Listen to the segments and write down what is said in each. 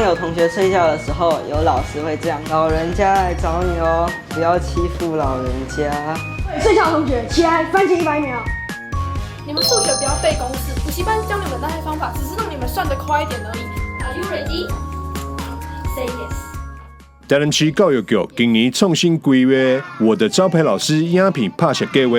有同学睡觉的时候，有老师会这样：老人家来找你哦，不要欺负老人家。睡觉的同学起来，翻前100秒。你们数学不要背公式，补习班教你们那些方法，只是让你们算得快一点而已。Are you ready? Say yes. 台南市教育局今年创新规划我的招牌老师影片拍摄计划，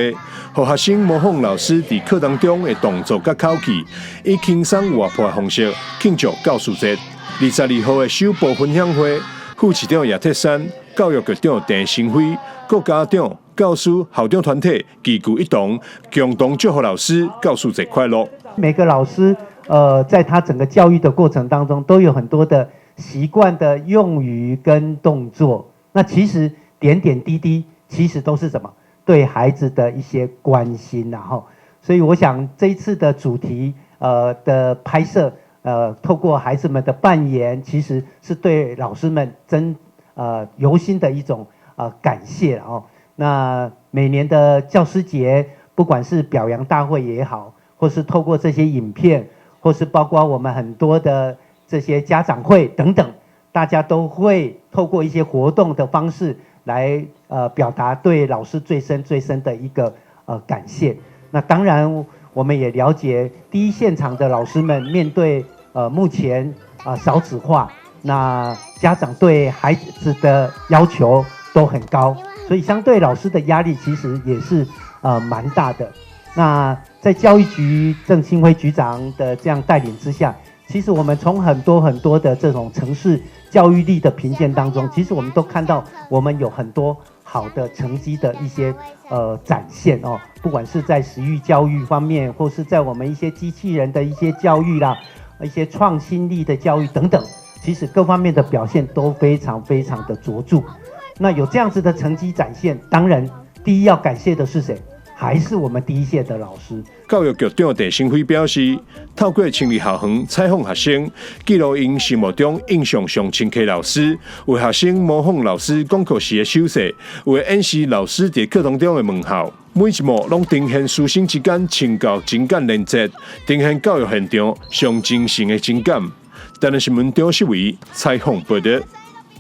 让学生模仿老师在课堂中的动作甲口气，以轻松活泼的方式庆祝教师节。22号的首部分享会，副市长叶铁山、教育局长陈新辉、各家长、教师、校长团体齐聚一堂，共同祝福老师教师节快乐。每个老师在他整个教育的过程当中，都有很多的习惯的用语跟动作。那其实点点滴滴，其实都是什么？对孩子的一些关心，然后，所以我想这一次的主题的拍摄，透过孩子们的扮演，其实是对老师们由心的一种感谢哦。那每年的教师节，不管是表扬大会也好，或是透过这些影片，或是包括我们很多的这些家长会等等，大家都会透过一些活动的方式来表达对老师最深的一个感谢。那当然我们也了解第一现场的老师们面对目前少子化，那家长对孩子的要求都很高，所以相对老师的压力其实也是蛮大的。那在教育局郑兴辉局长的这样带领之下，其实我们从很多的这种城市教育力的评鉴当中，其实我们都看到我们有很多好的成绩的一些展现哦，不管是在食育教育方面，或是在我们一些机器人的一些教育啦，一些创新力的教育等等，其实各方面的表现都非常的卓著。那有这样子的成绩展现，当然第一要感谢的是谁？还是我们第一线的老师。教育局长陈新辉表示，透过清理校园采访学生，记录因心目中印象上深刻老师，为学生模仿老师讲课时的手势，为演示老师在课堂中的问候。每一幕拢呈现师生之间情教情感连接，呈现教育现场上精神的情感。台南新闻张世伟采访报道。